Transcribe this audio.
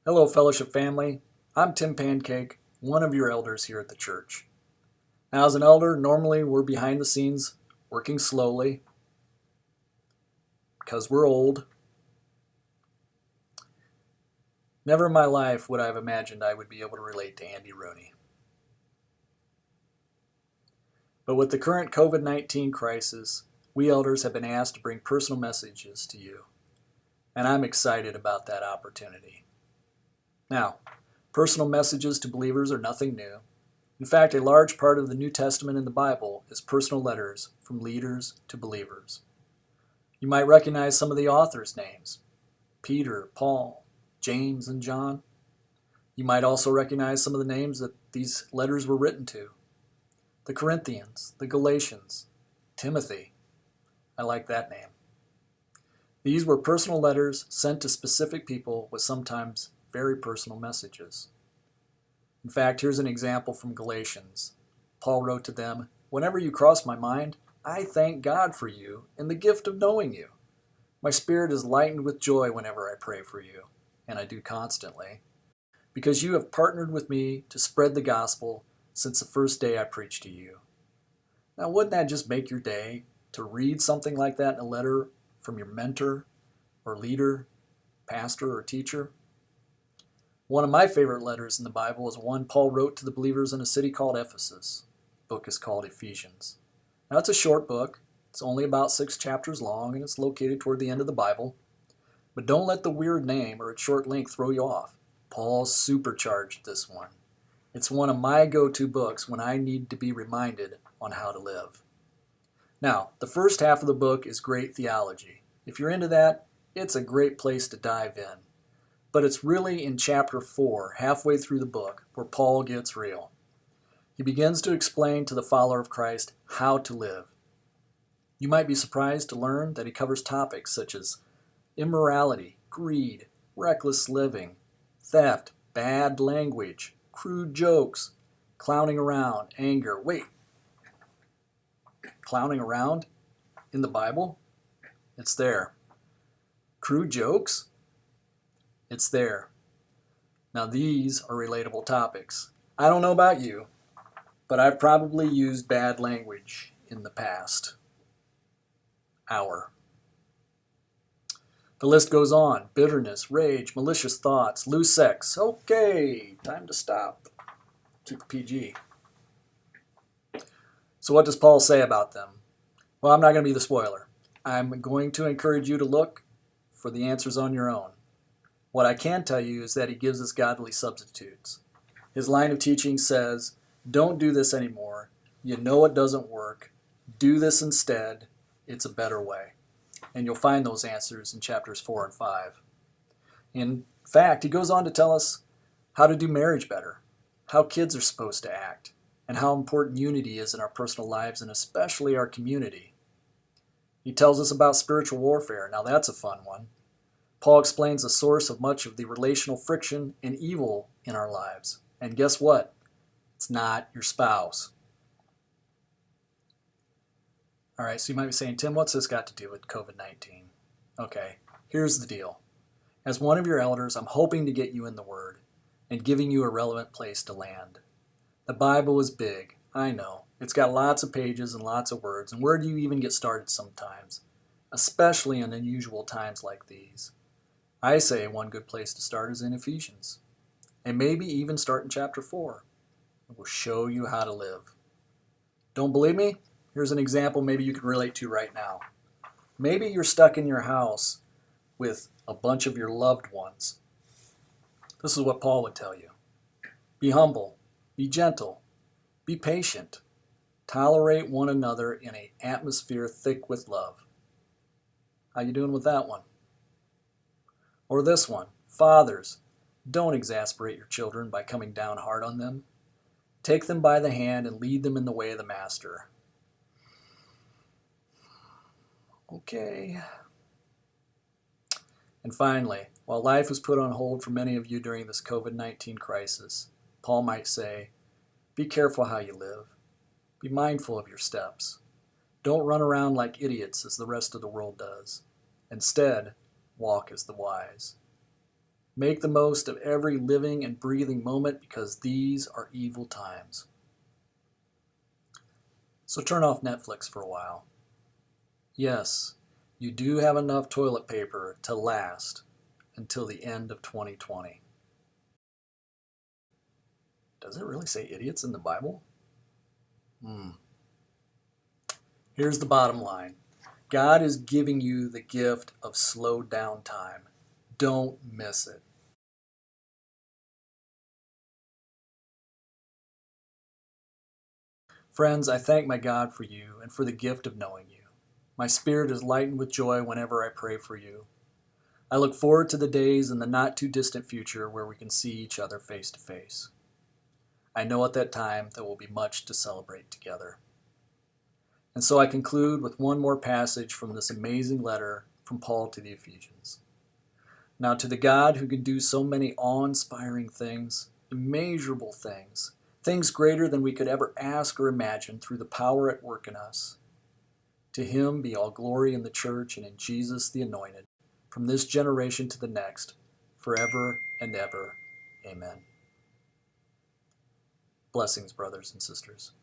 Hello, fellowship family. I'm Tim Pancake, one of your elders here at the church. Now, as an elder, normally we're behind the scenes working slowly because we're old. Never in my life would I have imagined I would be able to relate to Andy Rooney. But with the current COVID-19 crisis, we elders have been asked to bring personal messages to you, and I'm excited about that opportunity. Now, personal messages to believers are nothing new. In fact, a large part of the New Testament in the Bible is personal letters from leaders to believers. You might recognize some of the authors' names: Peter, Paul, James, and John. You might also recognize some of the names that these letters were written to: the Corinthians, the Galatians, Timothy. I like that name. These were personal letters sent to specific people with sometimes very personal messages. In fact, here's an example from Galatians. Paul wrote to them, "Whenever you cross my mind, I thank God for you and the gift of knowing you. My spirit is lightened with joy whenever I pray for you," and I do constantly, "because you have partnered with me to spread the gospel since the first day I preached to you." Now, wouldn't that just make your day to read something like that in a letter from your mentor or leader, pastor, or teacher? One of my favorite letters in the Bible is one Paul wrote to the believers in a city called Ephesus. The book is called Ephesians. Now, it's a short book. It's only about 6 chapters long, and it's located toward the end of the Bible. But don't let the weird name or its short length throw you off. Paul supercharged this one. It's one of my go-to books when I need to be reminded on how to live. Now, the first half of the book is great theology. If you're into that, it's a great place to dive in. But it's really in chapter 4, halfway through the book, where Paul gets real. He begins to explain to the follower of Christ how to live. You might be surprised to learn that he covers topics such as immorality, greed, reckless living, theft, bad language, crude jokes, clowning around, anger. Wait, clowning around in the Bible? It's there. Crude jokes? It's there. Now, these are relatable topics. I don't know about you, but I've probably used bad language in the past hour. The list goes on: bitterness, rage, malicious thoughts, loose sex. Okay, time to stop. Keep it PG. So what does Paul say about them? Well, I'm not going to be the spoiler. I'm going to encourage you to look for the answers on your own. What I can tell you is that he gives us godly substitutes. His line of teaching says, don't do this anymore. You know it doesn't work. Do this instead. It's a better way. And you'll find those answers in chapters 4 and 5. In fact, he goes on to tell us how to do marriage better, how kids are supposed to act, and how important unity is in our personal lives and especially our community. He tells us about spiritual warfare. Now that's a fun one. Paul explains the source of much of the relational friction and evil in our lives. And guess what? It's not your spouse. All right, so you might be saying, Tim, what's this got to do with COVID-19? Okay, here's the deal. As one of your elders, I'm hoping to get you in the Word and giving you a relevant place to land. The Bible is big, I know. It's got lots of pages and lots of words, and where do you even get started sometimes? Especially in unusual times like these. I say one good place to start is in Ephesians, and maybe even start in chapter 4. It will show you how to live. Don't believe me? Here's an example maybe you can relate to right now. Maybe you're stuck in your house with a bunch of your loved ones. This is what Paul would tell you. Be humble, be gentle, be patient, tolerate one another in an atmosphere thick with love. How you doing with that one? Or this one: fathers, don't exasperate your children by coming down hard on them. Take them by the hand and lead them in the way of the master. Okay. And finally, while life was put on hold for many of you during this COVID-19 crisis, Paul might say, be careful how you live. Be mindful of your steps. Don't run around like idiots as the rest of the world does. Instead, walk as the wise. Make the most of every living and breathing moment because these are evil times. So turn off Netflix for a while. Yes, you do have enough toilet paper to last until the end of 2020. Does it really say idiots in the Bible? Here's the bottom line. God is giving you the gift of slowed down time. Don't miss it. Friends, I thank my God for you and for the gift of knowing you. My spirit is lightened with joy whenever I pray for you. I look forward to the days in the not too distant future where we can see each other face to face. I know at that time there will be much to celebrate together. And so I conclude with one more passage from this amazing letter from Paul to the Ephesians. Now to the God who can do so many awe-inspiring things, immeasurable things, things greater than we could ever ask or imagine through the power at work in us. To him be all glory in the church and in Jesus the Anointed, from this generation to the next, forever and ever. Amen. Blessings, brothers and sisters.